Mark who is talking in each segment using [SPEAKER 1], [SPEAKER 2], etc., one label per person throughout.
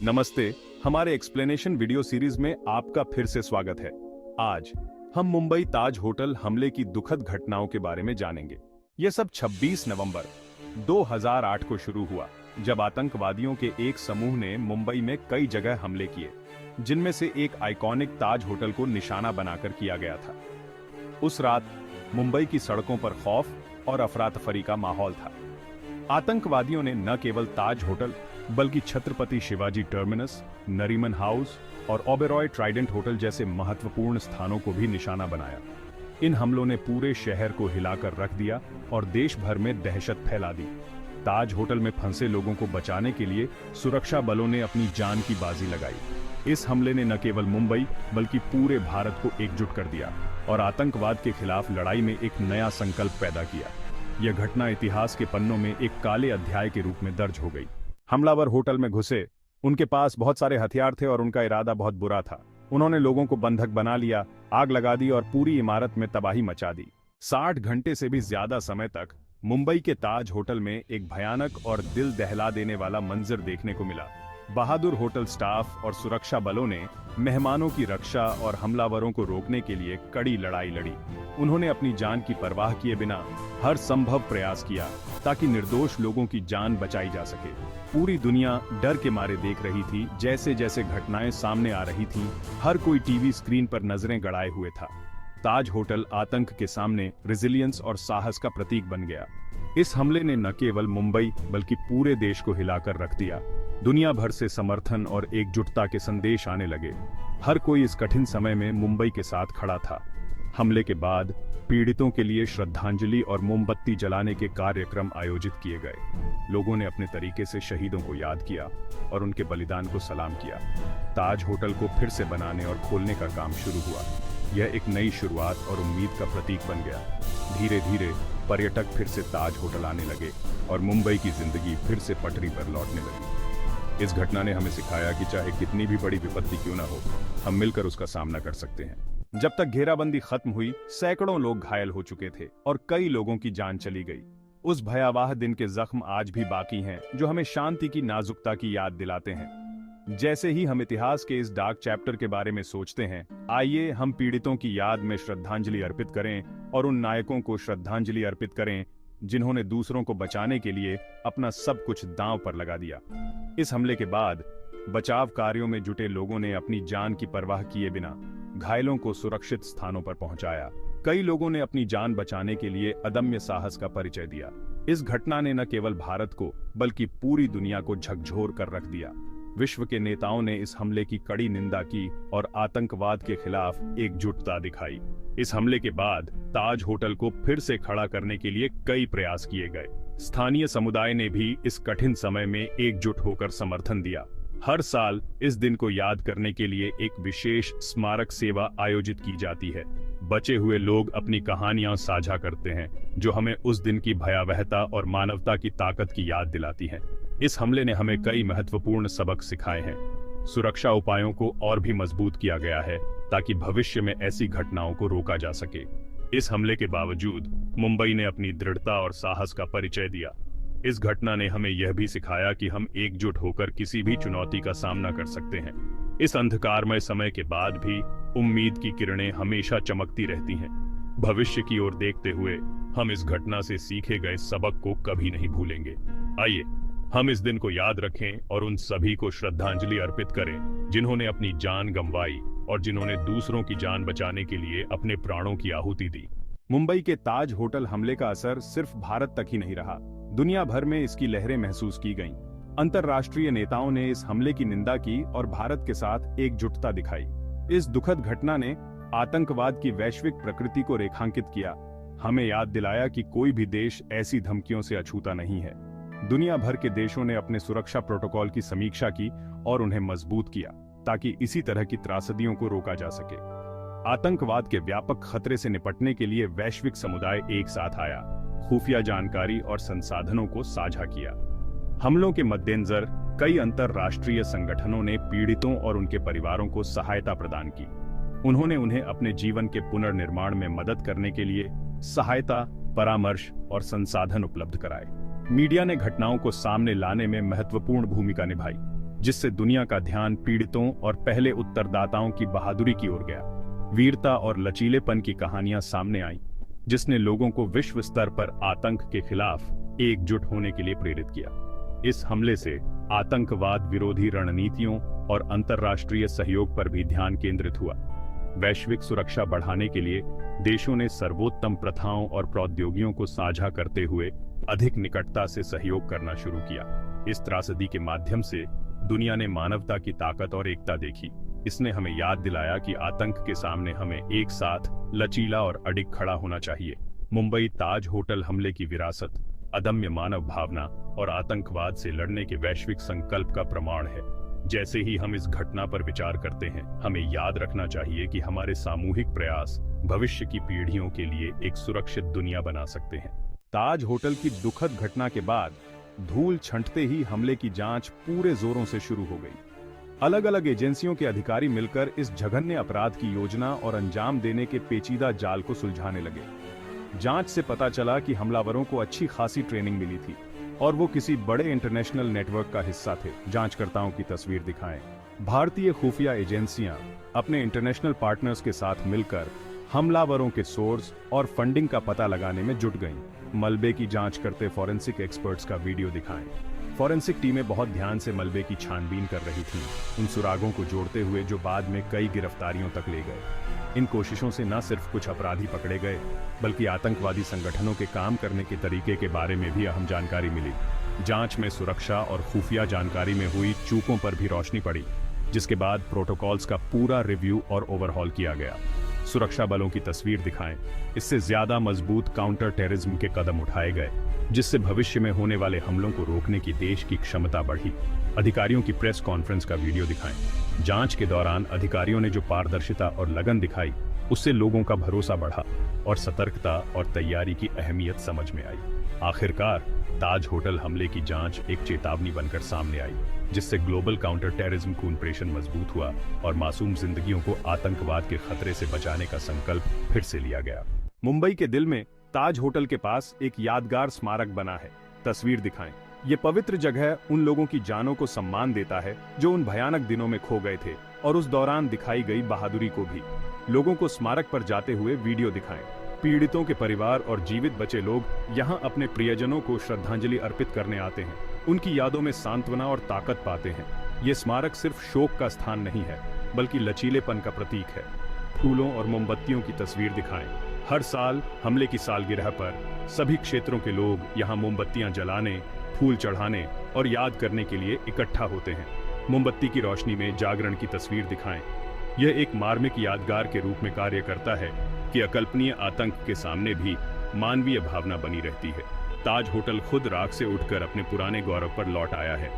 [SPEAKER 1] नमस्ते। हमारे explanation video series में आपका फिर से स्वागत है। आज हम मुंबई ताज होटल हमले की दुखद घटनाओं के बारे में जानेंगे। यह सब 26 नवंबर 2008 को शुरू हुआ, जब आतंकवादियों के एक समूह ने मुंबई में कई जगह हमले किए, जिनमें से एक आइकॉनिक ताज होटल को निशाना बनाकर किया गया था। उस रात मुंबई की सड़कों पर खौफ और अफरा-तफरी का माहौल था। आतंकवादियों ने न केवल ताज होटल बल्कि छत्रपति शिवाजी टर्मिनस, नरीमन हाउस और ओबेरॉय ट्राइडेंट होटल जैसे महत्वपूर्ण स्थानों को भी निशाना बनाया। इन हमलों ने पूरे शहर को हिलाकर रख दिया और देश भर में दहशत फैला दी। ताज होटल में फंसे लोगों को बचाने के लिए सुरक्षा बलों ने अपनी जान की बाजी लगाई। इस हमले ने न केवल मुंबई बल्कि पूरे भारत को एकजुट कर दिया और आतंकवाद के खिलाफ लड़ाई में एक नया संकल्प पैदा किया। यह घटना इतिहास के पन्नों में एक काले अध्याय के रूप में दर्ज हो गई। हमलावर होटल में घुसे, उनके पास बहुत सारे हथियार थे और उनका इरादा बहुत बुरा था। उन्होंने लोगों को बंधक बना लिया, आग लगा दी और पूरी इमारत में तबाही मचा दी। 60 घंटे से भी ज्यादा समय तक मुंबई के ताज होटल में एक भयानक और दिल दहला देने वाला मंजर देखने को मिला। बहादुर होटल स्टाफ और सुरक्षा बलों ने मेहमानों की रक्षा और हमलावरों को रोकने के लिए कड़ी लड़ाई लड़ी। उन्होंने अपनी जान की परवाह किए बिना हर संभव प्रयास किया ताकि निर्दोष लोगों की जान बचाई जा सके। पूरी दुनिया डर के मारे देख रही थी। जैसे जैसे घटनाएं सामने आ रही थीं, हर कोई टीवी स्क्रीन पर नजरें गड़ाए हुए था। ताज होटल आतंक के सामने रेजिलियंस और साहस का प्रतीक बन गया। इस हमले ने न केवल मुंबई बल्कि पूरे देश को हिलाकर रख दिया। दुनिया भर से समर्थन और एकजुटता के संदेश आने लगे। हर कोई इस कठिन समय में मुंबई के साथ खड़ा था। हमले के बाद पीड़ितों के लिए श्रद्धांजलि और मोमबत्ती जलाने के कार्यक्रम आयोजित किए गए। लोगों ने अपने तरीके से शहीदों को याद किया और उनके बलिदान को सलाम किया। ताज होटल को फिर से बनाने और खोलने का काम शुरू हुआ। यह एक नई शुरुआत और उम्मीद का प्रतीक बन गया। धीरे धीरे पर्यटक फिर से ताज होटल आने लगे और मुंबई की जिंदगी फिर से पटरी पर लौटने लगी। इस घटना ने हमें सिखाया कि चाहे कितनी भी बड़ी विपत्ति क्यों ना हो, हम मिलकर उसका सामना कर सकते हैं। जब तक घेराबंदी खत्म हुई, सैकड़ों लोग घायल हो चुके थे और कई लोगों की जान चली गई। उस भयावह दिन के जख्म आज भी बाकी हैं, जो हमें शांति की नाजुकता की याद दिलाते हैं। जैसे ही हम इतिहास के इस डार्क चैप्टर के बारे में सोचते हैं, आइए हम पीड़ितों की याद में श्रद्धांजलि अर्पित करें और उन नायकों को श्रद्धांजलि अर्पित करें जिन्होंने दूसरों को बचाने के लिए अपना सब कुछ दांव पर लगा दिया। इस हमले के बाद बचाव कार्यों में जुटे लोगों ने अपनी जान की परवाह किए बिना घायलों को सुरक्षित स्थानों पर पहुंचाया। कई लोगों ने अपनी जान बचाने के लिए अदम्य साहस का परिचय दिया। इस घटना ने न केवल भारत को बल्कि पूरी दुनिया को झकझोर कर रख दिया। विश्व के नेताओं ने इस हमले की कड़ी निंदा की और आतंकवाद के खिलाफ एकजुटता दिखाई। इस हमले के बाद ताज होटल को फिर से खड़ा करने के लिए कई प्रयास किए गए। स्थानीय समुदाय ने भी इस कठिन समय में एकजुट होकर समर्थन दिया। हर साल इस दिन को याद करने के लिए एक विशेष स्मारक सेवा आयोजित की जाती है। बचे हुए लोग अपनी कहानियां साझा करते हैं, जो हमें उस दिन की भयावहता और मानवता की ताकत की याद दिलाती हैं। इस हमले ने हमें कई महत्वपूर्ण सबक सिखाए हैं। सुरक्षा उपायों को और भी मजबूत किया गया है ताकि भविष्य में ऐसी घटनाओं को रोका जा सके। इस हमले के बावजूद मुंबई ने अपनी दृढ़ता और साहस का परिचय दिया। इस घटना ने हमें यह भी सिखाया कि हम एकजुट होकर किसी भी चुनौती का सामना कर सकते हैं। इस अंधकारमय समय के बाद भी उम्मीद की किरणें हमेशा चमकती रहती हैं। भविष्य की ओर देखते हुए हम इस घटना से सीखे गए सबक को कभी नहीं भूलेंगे। आइए हम इस दिन को याद रखें और उन सभी को श्रद्धांजलि अर्पित करें जिन्होंने अपनी जान गंवाई और जिन्होंने दूसरों की जान बचाने के लिए अपने प्राणों की आहुति दी। मुंबई के ताज होटल हमले का असर सिर्फ भारत तक ही नहीं रहा, दुनिया भर में इसकी लहरें महसूस की गईं। अंतर्राष्ट्रीय नेताओं ने इस हमले की निंदा की और भारत के साथ एकजुटता दिखाई। इस दुखद घटना ने आतंकवाद की वैश्विक प्रकृति को रेखांकित किया, हमें याद दिलाया कि कोई भी देश ऐसी धमकियों से अछूता नहीं है। दुनिया भर के देशों ने अपने सुरक्षा प्रोटोकॉल की समीक्षा की और उन्हें मजबूत किया ताकि इसी तरह की त्रासदियों को रोका जा सके। आतंकवाद के व्यापक खतरे से निपटने के लिए वैश्विक समुदाय एक साथ आया, खुफिया जानकारी और संसाधनों को साझा किया। हमलों के मद्देनजर कई अंतर्राष्ट्रीय संगठनों ने पीड़ितों और उनके परिवारों को सहायता प्रदान की। उन्होंने उन्हें अपने जीवन के पुनर्निर्माण में मदद करने के लिए सहायता, परामर्श और संसाधन उपलब्ध कराए। मीडिया ने घटनाओं को सामने लाने में महत्वपूर्ण भूमिका निभाई। जिससे दुनिया का ध्यान पीड़ितों और पहले उत्तरदाताओं की बहादुरी की ओर गया। वीरता और लचीलेपन की कहानियां सामने आईं, जिसने लोगों को विश्व स्तर पर आतंक के खिलाफ एकजुट होने के लिए प्रेरित किया। इस हमले से आतंकवाद विरोधी रणनीतियों और अंतर्राष्ट्रीय सहयोग पर भी ध्यान केंद्रित हुआ। वैश्विक सुरक्षा बढ़ाने के लिए देशों ने सर्वोत्तम प्रथाओं और प्रौद्योगिकियों को साझा करते हुए अधिक निकटता से सहयोग करना शुरू किया। इस त्रासदी के माध्यम से दुनिया ने मानवता की ताकत और एकता देखी। इसने हमें याद दिलाया कि आतंक के सामने हमें एक साथ लचीला और अडिग खड़ा होना चाहिए। मुंबई ताज होटल हमले की विरासत अदम्य मानव भावना और आतंकवाद से लड़ने के वैश्विक संकल्प का प्रमाण है। जैसे ही हम इस घटना पर विचार करते हैं, हमें याद रखना चाहिए कि हमारे सामूहिक प्रयास भविष्य की पीढ़ियों के लिए एक सुरक्षित दुनिया बना सकते हैं। ताज होटल की दुखद घटना के बाद धूल छंटते ही हमले की जांच पूरे जोरों से शुरू हो गई। अलग अलग एजेंसियों के अधिकारी मिलकर इस जघन्य अपराध की योजना और अंजाम देने के पेचीदा जाल को सुलझाने लगे। जांच से पता चला कि हमलावरों को अच्छी खासी ट्रेनिंग मिली थी और वो किसी बड़े इंटरनेशनल नेटवर्क का हिस्सा थे। जांचकर्ताओं की तस्वीर दिखाएं। भारतीय खुफिया एजेंसियां अपने इंटरनेशनल पार्टनर्स के साथ मिलकर हमलावरों के सोर्स और फंडिंग का पता लगाने में जुट गईं। मलबे की जांच करते फॉरेंसिक एक्सपर्ट्स का वीडियो दिखाएं। फॉरेंसिक टीमें बहुत ध्यान से मलबे की छानबीन कर रही थीं, उन सुरागों को जोड़ते हुए जो बाद में कई गिरफ्तारियों तक ले गए। इन कोशिशों से न सिर्फ कुछ अपराधी पकड़े गए, बल्कि आतंकवादी संगठनों के काम करने के तरीके के बारे में भी अहम जानकारी मिली। जांच में सुरक्षा और खुफिया जानकारी में हुई चूकों पर भी रोशनी पड़ी, जिसके बाद प्रोटोकॉल्स का पूरा रिव्यू और ओवरहॉल किया गया। सुरक्षा बलों की तस्वीर दिखाएं। इससे ज्यादा मजबूत काउंटर टेररिज्म के कदम उठाए गए, जिससे भविष्य में होने वाले हमलों को रोकने की देश की क्षमता बढ़ी। अधिकारियों की प्रेस कॉन्फ्रेंस का वीडियो दिखाएं। जांच के दौरान अधिकारियों ने जो पारदर्शिता और लगन दिखाई, उससे लोगों का भरोसा बढ़ा और सतर्कता और तैयारी की अहमियत समझ में आई। आखिरकार ताज होटल हमले की जांच एक चेतावनी बनकर सामने आई, जिससे ग्लोबल काउंटर टेररिज्म कूनप्रेशन मजबूत हुआ और मासूम जिंदगियों को आतंकवाद के खतरे से बचाने का संकल्प फिर से लिया गया। मुंबई के दिल में ताज होटल के पास एक यादगार स्मारक बना है। तस्वीर दिखाएं। ये पवित्र जगह उन लोगों की जानों को सम्मान देता है जो उन भयानक दिनों में खो गए थे, और उस दौरान दिखाई गई बहादुरी को भी। लोगों को स्मारक पर जाते हुए वीडियो दिखाएं। पीड़ितों के परिवार और जीवित बचे लोग यहाँ अपने प्रियजनों को श्रद्धांजलि अर्पित करने आते हैं, उनकी यादों में सांत्वना और ताकत पाते हैं। ये स्मारक सिर्फ शोक का स्थान नहीं है, बल्कि लचीलेपन का प्रतीक है। फूलों और मोमबत्तियों की तस्वीर दिखाएं। हर साल हमले की सालगिरह पर सभी क्षेत्रों के लोग यहाँ मोमबत्तियां जलाने, फूल चढ़ाने और याद करने के लिए इकट्ठा होते हैं। मोमबत्ती की रोशनी में जागरण की तस्वीर दिखाएं। यह एक मार्मिक यादगार के रूप में कार्य करता है कि अकल्पनीय आतंक के सामने भी मानवीय भावना बनी रहती है। ताज होटल खुद राख से उठकर अपने पुराने गौरव पर लौट आया है।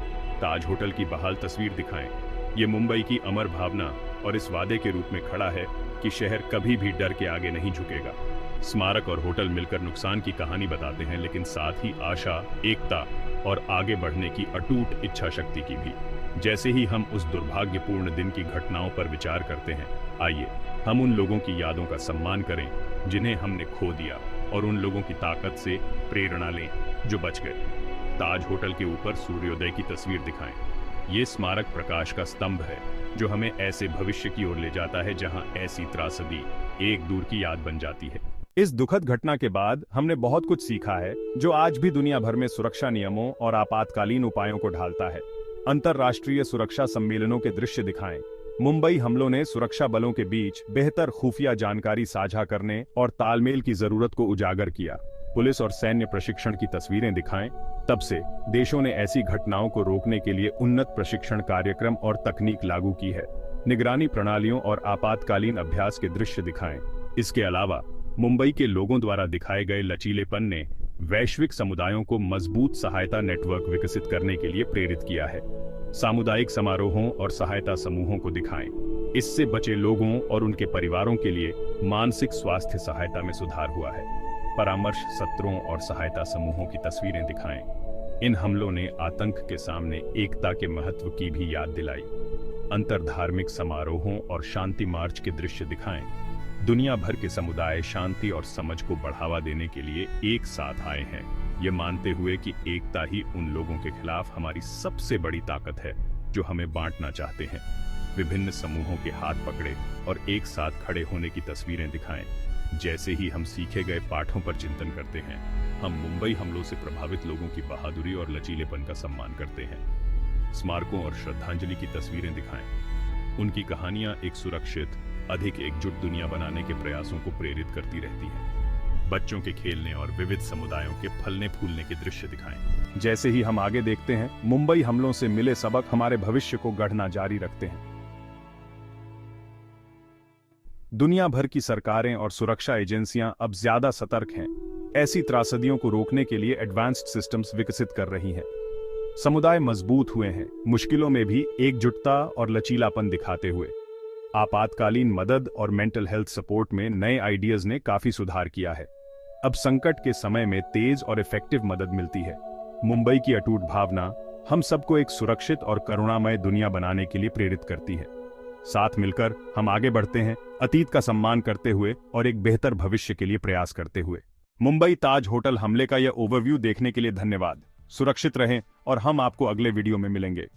[SPEAKER 1] ताज होटल की बहाल तस्वीर दिखाएं। ये मुंबई की अमर भावना और इस वादे के रूप में खड़ा है कि शहर कभी भी डर के आगे नहीं झुकेगा। स्मारक और होटल मिलकर नुकसान की कहानी बताते हैं, लेकिन साथ ही आशा, एकता और आगे बढ़ने की अटूट इच्छा शक्ति की भी। जैसे ही हम उस दुर्भाग्यपूर्ण दिन की घटनाओं पर विचार करते हैं, आइए हम उन लोगों की यादों का सम्मान करें जिन्हें हमने खो दिया, और उन लोगों की ताकत से प्रेरणा लें जो बच गए। ताज होटल के ऊपर सूर्योदय की तस्वीर दिखाएं। ये स्मारक प्रकाश का स्तंभ है जो हमें ऐसे भविष्य की ओर ले जाता है जहां ऐसी त्रासदी एक दूर की याद बन जाती है। इस दुखद घटना के बाद हमने बहुत कुछ सीखा है जो आज भी दुनिया भर में सुरक्षा नियमों और आपातकालीन उपायों को ढालता है। अंतर्राष्ट्रीय सुरक्षा सम्मेलनों के दृश्य दिखाएं। मुंबई हमलों ने सुरक्षा बलों के बीच बेहतर खुफिया जानकारी साझा करने और तालमेल की जरूरत को उजागर किया। पुलिस और सैन्य प्रशिक्षण की तस्वीरें दिखाएं। तब से देशों ने ऐसी घटनाओं को रोकने के लिए उन्नत प्रशिक्षण कार्यक्रम और तकनीक लागू की है। निगरानी प्रणालियों और आपातकालीन अभ्यास के दृश्य दिखाएं। इसके अलावा मुंबई के लोगों द्वारा दिखाए गए लचीलेपन ने वैश्विक समुदायों को मजबूत सहायता नेटवर्क विकसित करने के लिए प्रेरित किया है। सामुदायिक समारोहों और सहायता समूहों को दिखाएं। इससे बचे लोगों और उनके परिवारों के लिए मानसिक स्वास्थ्य सहायता में सुधार हुआ है। परामर्श सत्रों और सहायता समूहों की तस्वीरें दिखाएं। इन हमलों ने आतंक के सामने एकता के महत्व की भी याद दिलाई। अंतरधार्मिक समारोहों और शांति मार्च के दृश्य दिखाएं। दुनिया भर के समुदाय शांति और समझ को बढ़ावा देने के लिए एक साथ आए हैं, ये मानते हुए कि एकता ही उन लोगों के खिलाफ हमारी सबसे बड़ी ताकत है जो हमें बांटना चाहते हैं। विभिन्न समूहों के हाथ पकड़े और एक साथ खड़े होने की तस्वीरें दिखाएं। जैसे ही हम सीखे गए पाठों पर चिंतन करते हैं, हम मुंबई हमलों से प्रभावित लोगों की बहादुरी और लचीलेपन का सम्मान करते हैं। स्मारकों और श्रद्धांजलि की तस्वीरें दिखाएं। उनकी कहानियां एक सुरक्षित, अधिक एकजुट दुनिया बनाने के प्रयासों को प्रेरित करती रहती हैं। बच्चों के खेलने और विविध समुदायों के फलने फूलने के दृश्य दिखाएं। जैसे ही हम आगे देखते हैं, मुंबई हमलों से मिले सबक हमारे भविष्य को गढ़ना जारी रखते हैं। दुनिया भर की सरकारें और सुरक्षा एजेंसियां अब ज्यादा सतर्क हैं। ऐसी त्रासदियों को रोकने के लिए एडवांस्ड सिस्टम्स विकसित कर रही हैं। समुदाय मजबूत हुए हैं, मुश्किलों में भी एकजुटता और लचीलापन दिखाते हुए। आपातकालीन मदद और मेंटल हेल्थ सपोर्ट में नए आइडियाज ने काफी सुधार किया है। अब संकट के समय में तेज और इफेक्टिव मदद मिलती है। मुंबई की अटूट भावना हम सबको एक सुरक्षित और करुणामय दुनिया बनाने के लिए प्रेरित करती है। साथ मिलकर हम आगे बढ़ते हैं, अतीत का सम्मान करते हुए और एक बेहतर भविष्य के लिए प्रयास करते हुए। मुंबई ताज होटल हमले का यह ओवरव्यू देखने के लिए धन्यवाद। सुरक्षित रहें और हम आपको अगले वीडियो में मिलेंगे।